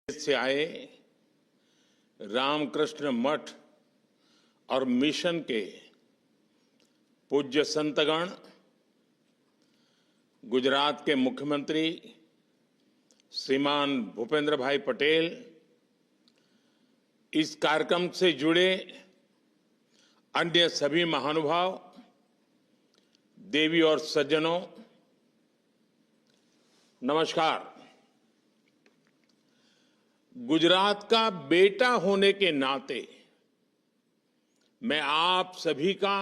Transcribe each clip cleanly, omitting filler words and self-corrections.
से आए रामकृष्ण मठ और मिशन के पूज्य संतगण, गुजरात के मुख्यमंत्री श्रीमान भूपेंद्र भाई पटेल, इस कार्यक्रम से जुड़े अन्य सभी महानुभाव, देवी और सज्जनों, नमस्कार। गुजरात का बेटा होने के नाते मैं आप सभी का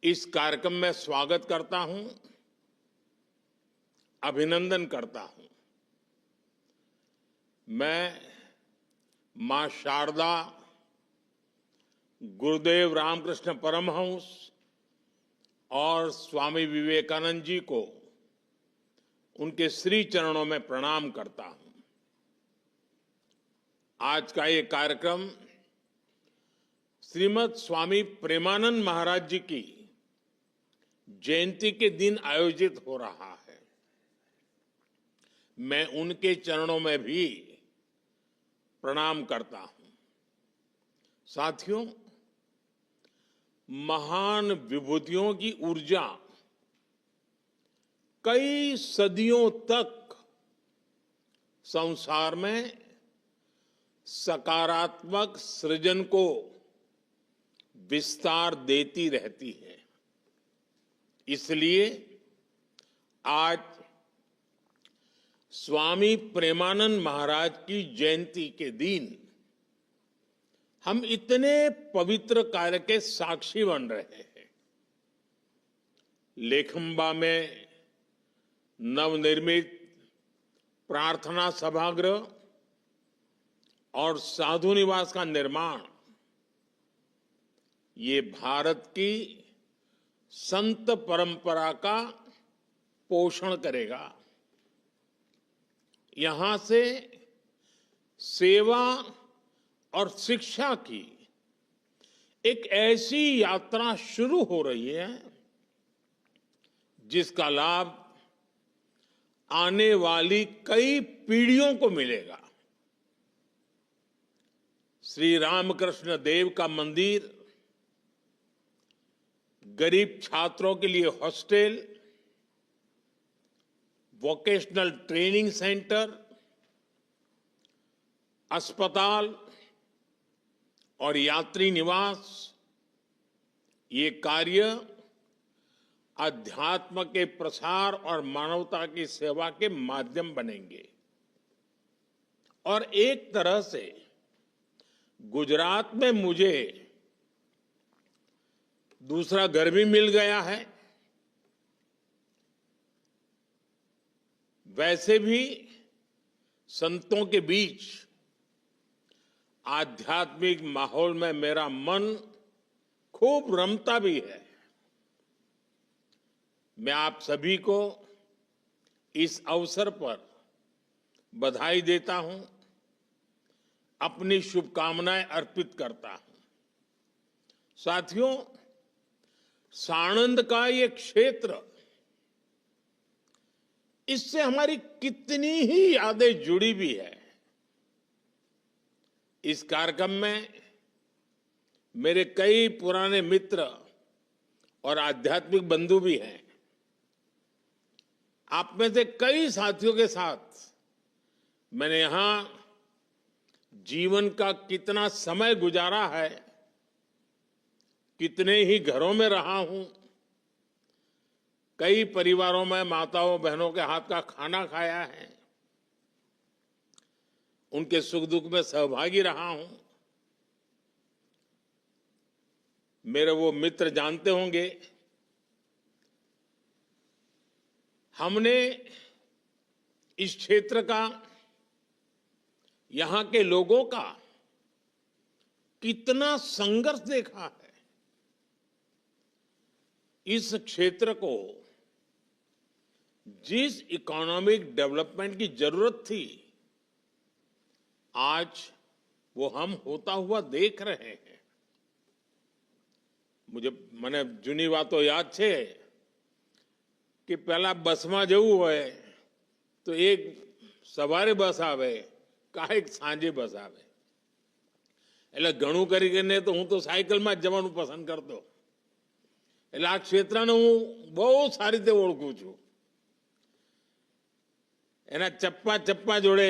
इस कार्यक्रम में स्वागत करता हूं, अभिनंदन करता हूं। मैं मां शारदा, गुरुदेव रामकृष्ण परमहंस और स्वामी विवेकानंद जी को उनके श्री चरणों में प्रणाम करता हूं। आज का ये कार्यक्रम श्रीमद स्वामी प्रेमानंद महाराज जी की जयंती के दिन आयोजित हो रहा है। मैं उनके चरणों में भी प्रणाम करता हूं। साथियों, महान विभूतियों की ऊर्जा कई सदियों तक संसार में सकारात्मक सृजन को विस्तार देती रहती है। इसलिए आज स्वामी प्रेमानंद महाराज की जयंती के दिन हम इतने पवित्र कार्य के साक्षी बन रहे हैं। लेखंबा में नवनिर्मित प्रार्थना सभागृह और साधु निवास का निर्माण ये भारत की संत परंपरा का पोषण करेगा। यहां से सेवा और शिक्षा की एक ऐसी यात्रा शुरू हो रही है जिसका लाभ आने वाली कई पीढ़ियों को मिलेगा। श्री रामकृष्ण देव का मंदिर, गरीब छात्रों के लिए हॉस्टल, वोकेशनल ट्रेनिंग सेंटर, अस्पताल और यात्री निवास, ये कार्य अध्यात्म के प्रसार और मानवता की सेवा के माध्यम बनेंगे। और एक तरह से गुजरात में मुझे दूसरा घर भी मिल गया है। वैसे भी संतों के बीच आध्यात्मिक माहौल में मेरा मन खूब रमता भी है। मैं आप सभी को इस अवसर पर बधाई देता हूं, अपनी शुभकामनाएं अर्पित करता हूं। साथियों, साणंद का ये क्षेत्र, इससे हमारी कितनी ही यादें जुड़ी भी है। इस कार्यक्रम में मेरे कई पुराने मित्र और आध्यात्मिक बंधु भी हैं। आप में से कई साथियों के साथ मैंने यहां जीवन का कितना समय गुजारा है, कितने ही घरों में रहा हूं, कई परिवारों में माताओं बहनों के हाथ का खाना खाया है, उनके सुख दुख में सहभागी रहा हूं। मेरे वो मित्र जानते होंगे, हमने इस क्षेत्र का, यहां के लोगों का कितना संघर्ष देखा है। इस क्षेत्र को जिस इकोनॉमिक डेवलपमेंट की जरूरत थी, आज वो हम होता हुआ देख रहे हैं। મને જૂની વાતો યાદ છે કે પહેલા બસમાં જવું હોય તો એક સવારે બસ આવે કાંઈક સાંજે બસ આવે એટલે ઘણું કરીને તો હું તો સાયકલમાં જ જવાનું પસંદ કરતો એટલે આ ક્ષેત્રને હું બહુ સારી રીતે ઓળખું છું એના ચપ્પા ચપ્પા જોડે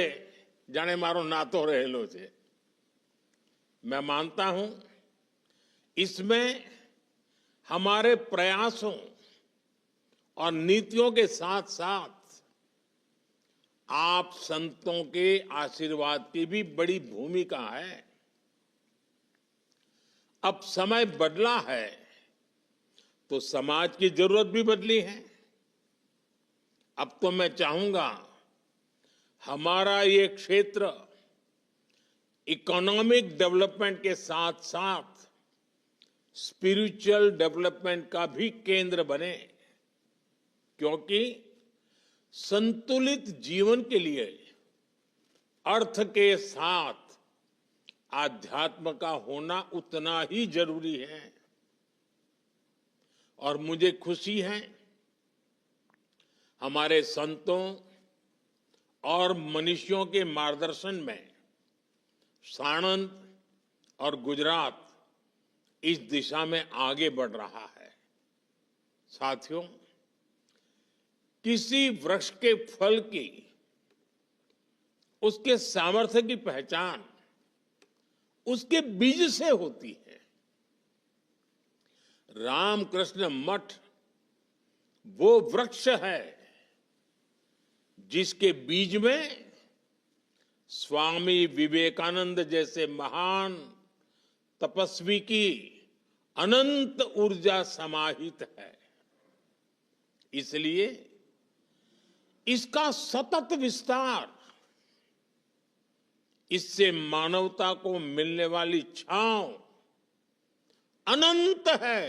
જાણે મારો નાતો રહેલો છે मैं मानता हूं इसमें हमारे प्रयासों और नीतियों के साथ साथ आप संतों के आशीर्वाद की भी बड़ी भूमिका है अब समय बदला है तो समाज की जरूरत भी बदली है अब तो मैं चाहूंगा हमारा ये क्षेत्र इकोनॉमिक डेवलपमेंट के साथ साथ स्पिरिचुअल डेवलपमेंट का भी केंद्र बने क्योंकि संतुलित जीवन के लिए अर्थ के साथ आध्यात्म का होना उतना ही जरूरी है और मुझे खुशी है हमारे संतों और मनीषियों के मार्गदर्शन में साणंद और गुजरात इस दिशा में आगे बढ़ रहा है साथियों किसी वृक्ष के फल की उसके सामर्थ्य की पहचान उसके बीज से होती है रामकृष्ण मठ वो वृक्ष है जिसके बीज में स्वामी विवेकानंद जैसे महान तपस्वी की अनंत ऊर्जा समाहित है इसलिए इसका सतत विस्तार इससे मानवता को मिलने वाली छांव अनंत है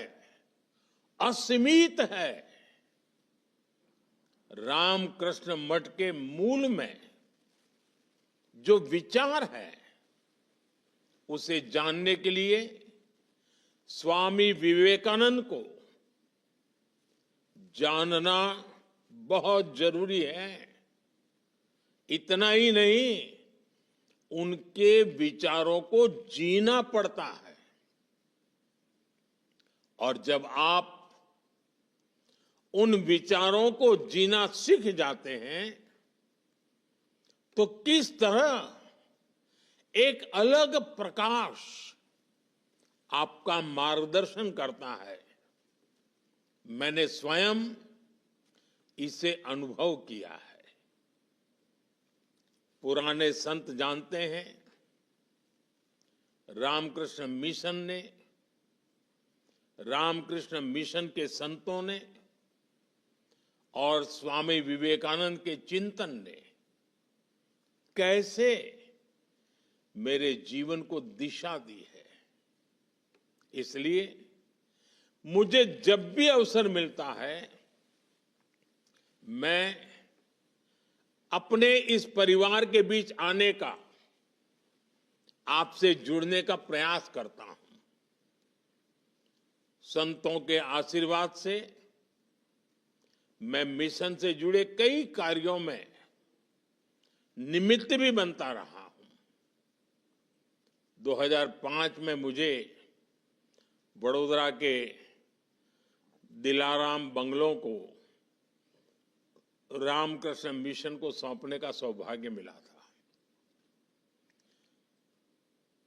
असीमित है रामकृष्ण मठ के मूल में जो विचार है उसे जानने के लिए स्वामी विवेकानंद को जानना बहुत जरूरी है इतना ही नहीं उनके विचारों को जीना पड़ता है और जब आप उन विचारों को जीना सीख जाते हैं तो किस तरह एक अलग प्रकाश आपका मार्गदर्शन करता है मैंने स्वयं इसे अनुभव किया है पुराने संत जानते हैं रामकृष्ण मिशन ने रामकृष्ण मिशन के संतों ने और स्वामी विवेकानंद के चिंतन ने कैसे मेरे जीवन को दिशा दी है इसलिए मुझे जब भी अवसर मिलता है मैं अपने इस परिवार के बीच आने का आपसे जुड़ने का प्रयास करता हूं संतों के आशीर्वाद से मैं मिशन से जुड़े कई कार्यों में निमित्त भी बनता रहा हूं 2005 में मुझे वडोदरा के दिलाराम बंगलों को रामकृष्ण मिशन को सौंपने का सौभाग्य मिला था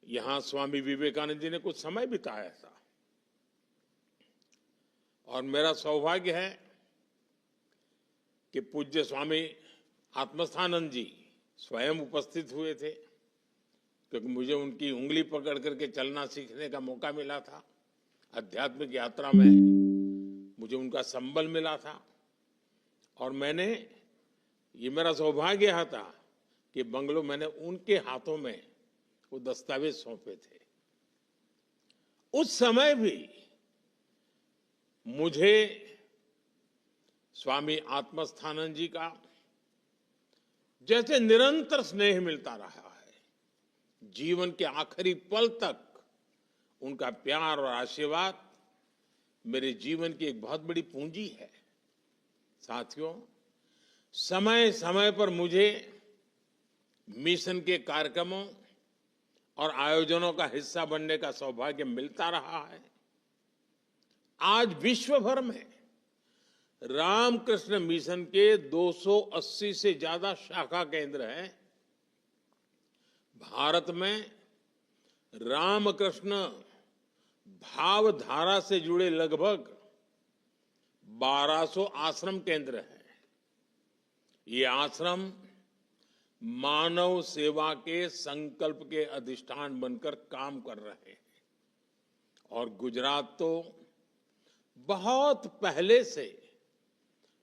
यहां स्वामी विवेकानंद जी ने कुछ समय बिताया था और मेरा सौभाग्य है कि पूज्य स्वामी आत्मस्थानंद जी स्वयं उपस्थित हुए थे क्योंकि मुझे उनकी उंगली पकड़ करके चलना सीखने का मौका मिला था आध्यात्मिक यात्रा में मुझे उनका संबल मिला था और मैंने ये मेरा सौभाग्य था कि बंगलो मैंने उनके हाथों में वो दस्तावेज सौंपे थे उस समय भी मुझे स्वामी आत्मस्थानंद जी का जैसे निरंतर स्नेह मिलता रहा है जीवन के आखिरी पल तक उनका प्यार और आशीर्वाद मेरे जीवन की एक बहुत बड़ी पूंजी है साथियों समय समय पर मुझे मिशन के कार्यक्रमों और आयोजनों का हिस्सा बनने का सौभाग्य मिलता रहा है। आज विश्व भर में रामकृष्ण मिशन के 280 से ज्यादा शाखा केंद्र हैं। भारत में रामकृष्ण भावधारा से जुड़े लगभग 1200 आश्रम केंद्र हैं। ये आश्रम मानव सेवा के संकल्प के अधिष्ठान बनकर काम कर रहे हैं और गुजरात तो बहुत पहले से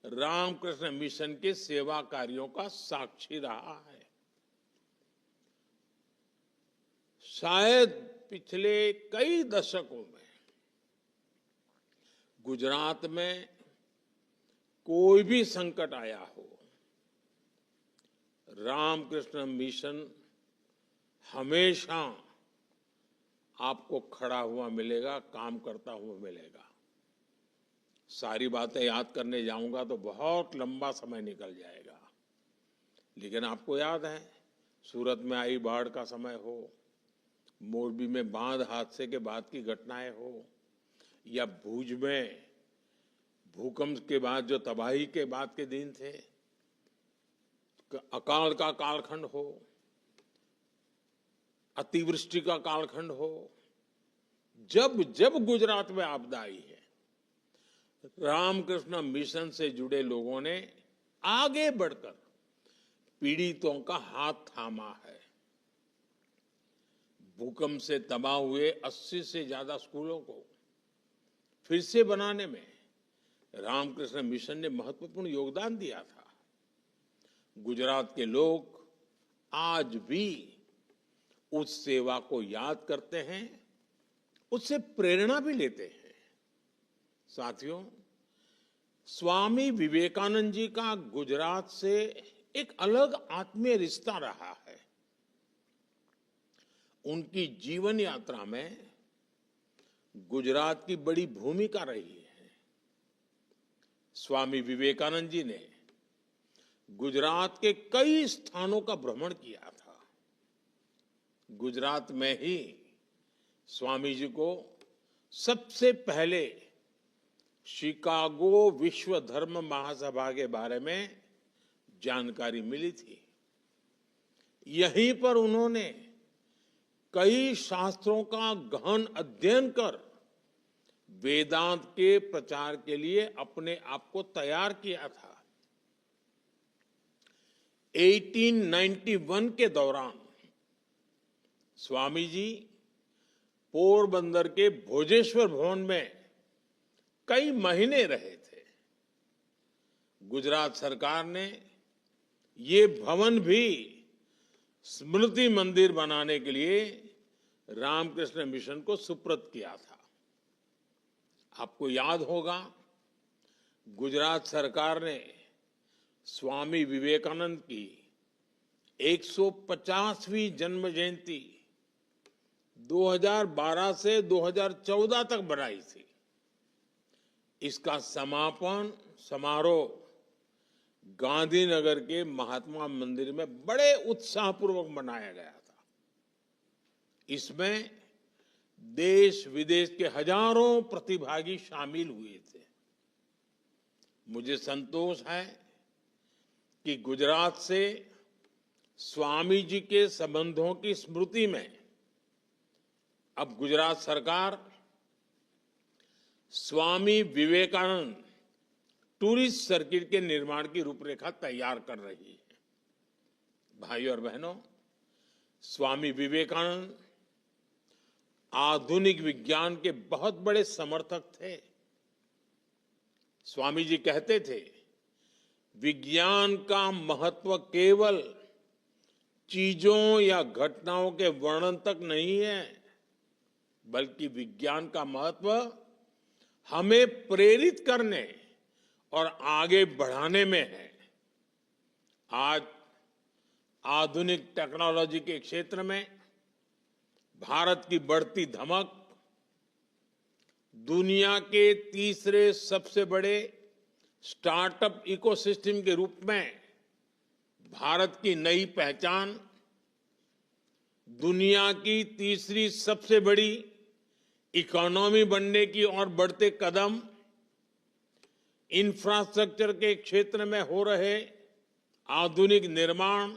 रामकृष्ण मिशन के सेवा कार्यों का साक्षी रहा है। शायद पिछले कई दशकों में गुजरात में कोई भी संकट आया हो, रामकृष्ण मिशन हमेशा आपको खड़ा हुआ मिलेगा, काम करता हुआ मिलेगा। सारी बातें याद करने जाऊंगा तो बहुत लंबा समय निकल जाएगा, लेकिन आपको याद है सूरत में आई बाढ़ का समय हो, मोरबी में बांध हादसे के बाद की घटनाएं हो, या भुज में भूकंप के बाद जो तबाही के बाद के दिन थे, अकाल का कालखंड हो, अतिवृष्टि का कालखंड हो, जब जब गुजरात में आपदा आई है, रामकृष्ण मिशन से जुड़े लोगों ने आगे बढ़कर पीड़ितों का हाथ थामा है। भूकंप से तबाह हुए 80 से ज्यादा स्कूलों को फिर से बनाने में रामकृष्ण मिशन ने महत्वपूर्ण योगदान दिया था। गुजरात के लोग आज भी उस सेवा को याद करते हैं, उससे प्रेरणा भी लेते हैं। साथियों, स्वामी विवेकानंद जी का गुजरात से एक अलग आत्मीय रिश्ता रहा है। उनकी जीवन यात्रा में गुजरात की बड़ी भूमिका रही है। स्वामी विवेकानंद जी ने गुजरात के कई स्थानों का भ्रमण किया था। गुजरात में ही स्वामी जी को सबसे पहले शिकागो विश्व धर्म महासभा के बारे में जानकारी मिली थी। यहीं पर उन्होंने कई शास्त्रों का गहन अध्ययन कर वेदांत के प्रचार के लिए अपने आप को तैयार किया था। 1891 के दौरान स्वामी जी पोरबंदर के भोजेश्वर भवन में कई महीने रहे थे। गुजरात सरकार ने ये भवन भी स्मृति मंदिर बनाने के लिए रामकृष्ण मिशन को सुपुर्द किया था। आपको याद होगा, गुजरात सरकार ने स्वामी विवेकानंद की 150वीं जन्म जयंती 2012 से 2014 तक बनाई थी। इसका समापन समारोह गांधीनगर के महात्मा मंदिर में बड़े उत्साहपूर्वक मनाया गया था। इसमें देश विदेश के हजारों प्रतिभागी शामिल हुए थे। मुझे संतोष है कि गुजरात से स्वामी जी के संबंधों की स्मृति में अब गुजरात सरकार स्वामी विवेकानंद टूरिस्ट सर्किट के निर्माण की रूपरेखा तैयार कर रही है। भाइयों और बहनों, स्वामी विवेकानंद आधुनिक विज्ञान के बहुत बड़े समर्थक थे। स्वामी जी कहते थे, विज्ञान का महत्व केवल चीजों या घटनाओं के वर्णन तक नहीं है, बल्कि विज्ञान का महत्व हमें प्रेरित करने और आगे बढ़ाने में है। आज आधुनिक टेक्नोलॉजी के क्षेत्र में भारत की बढ़ती धमक दुनिया के तीसरे सबसे बड़े स्टार्टअप इकोसिस्टम के रूप में भारत की नई पहचान दुनिया की तीसरी सबसे बड़ी इकोनॉमी बनने की ओर बढ़ते कदम, इंफ्रास्ट्रक्चर के क्षेत्र में हो रहे आधुनिक निर्माण,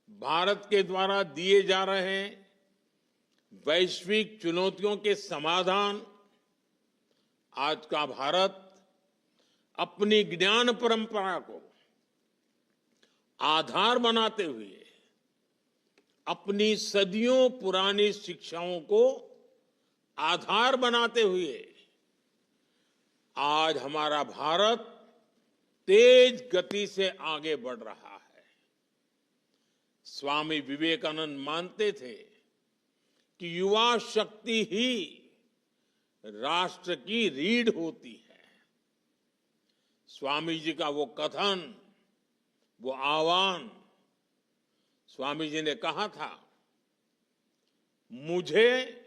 भारत के द्वारा दिए जा रहे वैश्विक चुनौतियों के समाधान, आज का भारत अपनी ज्ञान परंपरा को आधार बनाते हुए अपनी सदियों पुरानी शिक्षाओं को आधार बनाते हुए आज हमारा भारत तेज गति से आगे बढ़ रहा है। स्वामी विवेकानंद मानते थे कि युवा शक्ति ही राष्ट्र की रीढ़ होती है। स्वामी जी का वो कथन, वो आह्वान, स्वामी जी ने कहा था, मुझे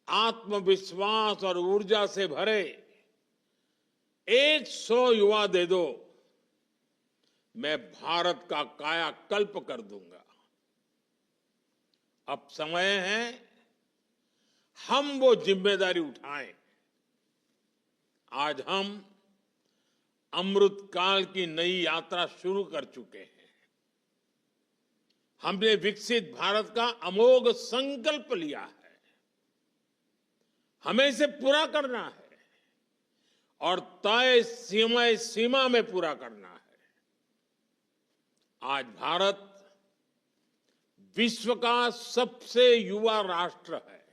आत्मविश्वास और ऊर्जा से भरे 100 युवा दे दो, मैं भारत का कायाकल्प कर दूंगा। अब समय है हम वो जिम्मेदारी उठाएं। आज हम अमृत काल की नई यात्रा शुरू कर चुके हैं। हमने विकसित भारत का अमोघ संकल्प लिया है, हमें इसे पूरा करना है और तय सीमा में पूरा करना है। आज भारत विश्व का सबसे युवा राष्ट्र है।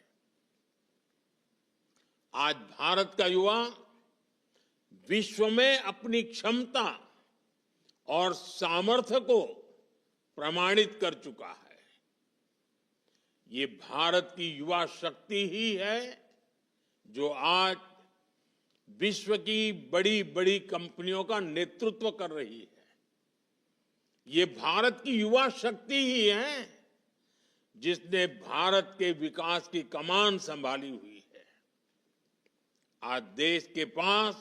आज भारत का युवा विश्व में अपनी क्षमता और सामर्थ्य को प्रमाणित कर चुका है। ये भारत की युवा शक्ति ही है जो आज विश्व की बड़ी बड़ी कंपनियों का नेतृत्व कर रही है। ये भारत की युवा शक्ति ही है जिसने भारत के विकास की कमान संभाली हुई है। आज देश के पास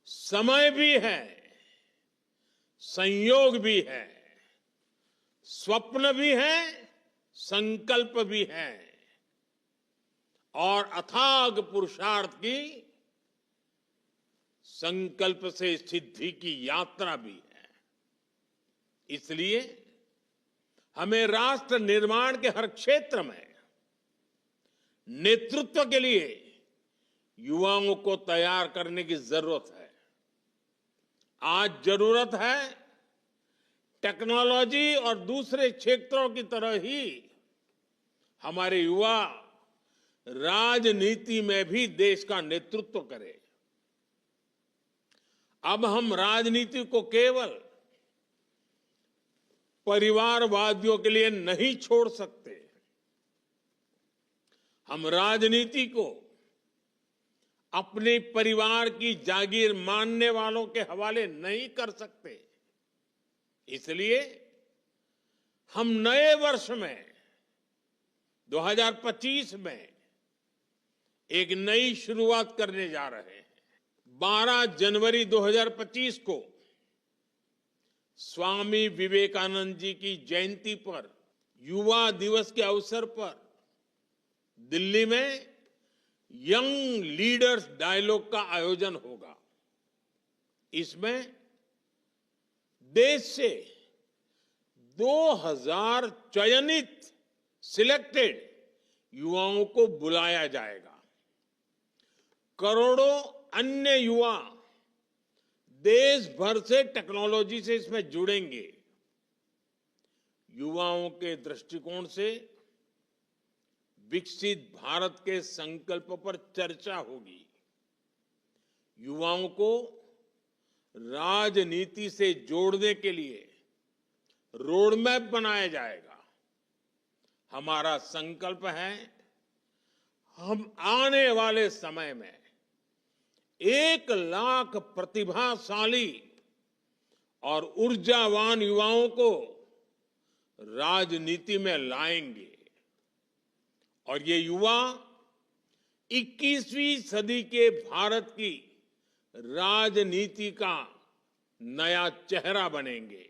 समय भी है, संयोग भी है, स्वप्न भी है, संकल्प भी है और अथाग पुरुषार्थ की संकल्प से सिद्धि की यात्रा भी है। इसलिए हमें राष्ट्र निर्माण के हर क्षेत्र में नेतृत्व के लिए युवाओं को तैयार करने की जरूरत है। आज जरूरत है टेक्नोलॉजी और दूसरे क्षेत्रों की तरह ही हमारे युवा राजनीति में भी देश का नेतृत्व करें। अब हम राजनीति को केवल परिवारवादियों के लिए नहीं छोड़ सकते। हम राजनीति को अपने परिवार की जागीर मानने वालों के हवाले नहीं कर सकते। इसलिए हम नए वर्ष में 2025 में एक नई शुरुआत करने जा रहे हैं। 12 जनवरी 2025 को स्वामी विवेकानंद जी की जयंती पर युवा दिवस के अवसर पर दिल्ली में यंग लीडर्स डायलॉग का आयोजन होगा। इसमें देश से 2000 चयनित सिलेक्टेड युवाओं को बुलाया जाएगा। करोड़ों अन्य युवा देश भर से टेक्नोलॉजी से इसमें जुड़ेंगे। युवाओं के दृष्टिकोण से विकसित भारत के संकल्प पर चर्चा होगी। युवाओं को राजनीति से जोड़ने के लिए रोडमैप बनाया जाएगा। हमारा संकल्प है हम आने वाले समय में 1 लाख प्रतिभाशाली और ऊर्जावान युवाओं को राजनीति में लाएंगे और ये युवा 21वीं सदी के भारत की राजनीति का नया चेहरा बनेंगे।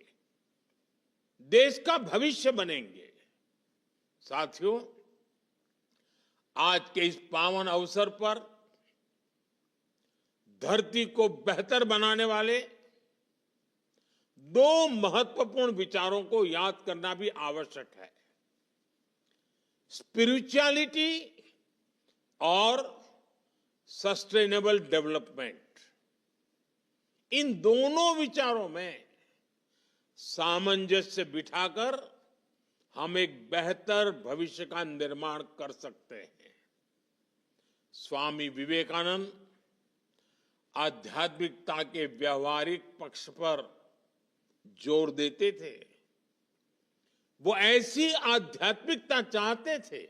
देश का भविष्य बनेंगे। साथियों, आज के इस पावन अवसर पर धरती को बेहतर बनाने वाले दो महत्वपूर्ण विचारों को याद करना भी आवश्यक है। स्पिरिचुअलिटी और सस्टेनेबल डेवलपमेंट। इन दोनों विचारों में सामंजस्य बिठाकर हम एक बेहतर भविष्य का निर्माण कर सकते हैं। स्वामी विवेकानंद आध्यात्मिकता के व्यवहारिक पक्ष पर जोर देते थे। वो ऐसी आध्यात्मिकता चाहते थे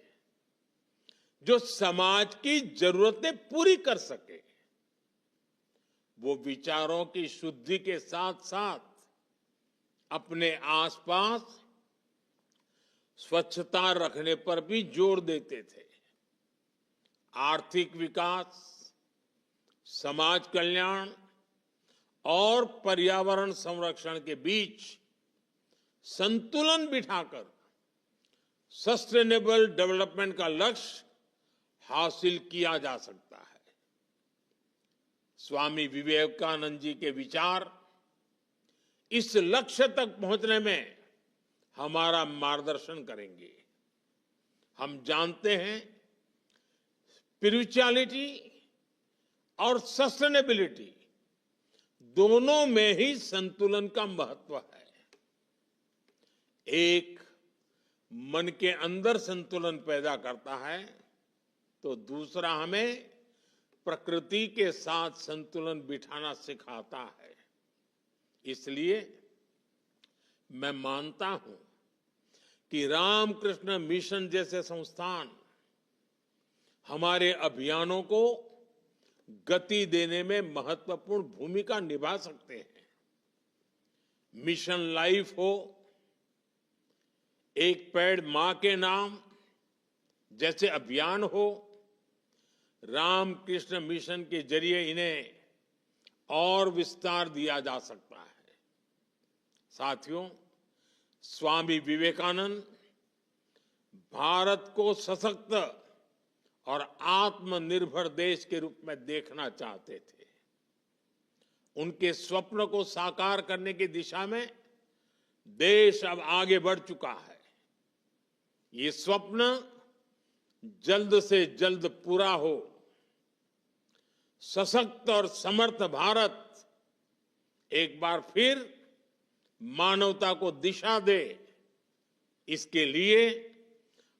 जो समाज की जरूरतें पूरी कर सके। वो विचारों की शुद्धि के साथ साथ अपने आसपास स्वच्छता रखने पर भी जोर देते थे। आर्थिक विकास, समाज कल्याण और पर्यावरण संरक्षण के बीच संतुलन बिठाकर सस्टेनेबल डेवलपमेंट का लक्ष्य हासिल किया जा सकता है। स्वामी विवेकानंद जी के विचार इस लक्ष्य तक पहुंचने में हमारा मार्गदर्शन करेंगे। हम जानते हैं स्पिरिचुअलिटी और सस्टेनेबिलिटी दोनों में ही संतुलन का महत्व है। एक मन के अंदर संतुलन पैदा करता है तो दूसरा हमें प्रकृति के साथ संतुलन बिठाना सिखाता है। इसलिए मैं मानता हूं कि रामकृष्ण मिशन जैसे संस्थान हमारे अभियानों को गति देने में महत्वपूर्ण भूमिका निभा सकते हैं। मिशन लाइफ हो, एक पेड़ मां के नाम जैसे अभियान हो, रामकृष्ण मिशन के जरिए इन्हें और विस्तार दिया जा सकता है। साथियों, स्वामी विवेकानंद भारत को सशक्त और आत्मनिर्भर देश के रूप में देखना चाहते थे। उनके स्वप्न को साकार करने की दिशा में देश अब आगे बढ़ चुका है। ये स्वप्न जल्द से जल्द पूरा हो। सशक्त और समर्थ भारत एक बार फिर मानवता को दिशा दे, इसके लिए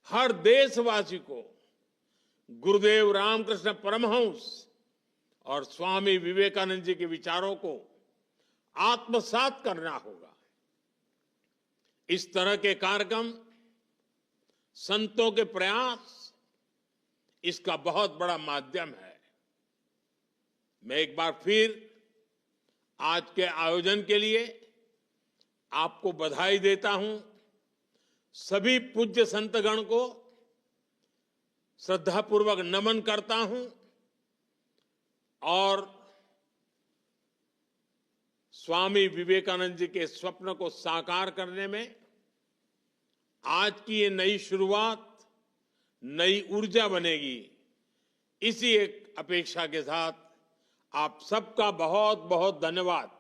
हर देशवासी को गुरुदेव रामकृष्ण परमहंस और स्वामी विवेकानंद जी के विचारों को आत्मसात करना होगा। इस तरह के कार्यक्रम, संतों के प्रयास इसका बहुत बड़ा माध्यम है। मैं एक बार फिर आज के आयोजन के लिए आपको बधाई देता हूं। सभी पूज्य संतगण को श्रद्धापूर्वक नमन करता हूं और स्वामी विवेकानंद जी के स्वप्न को साकार करने में आज की ये नई शुरुआत नई ऊर्जा बनेगी। इसी एक अपेक्षा के साथ आप सबका बहुत बहुत धन्यवाद।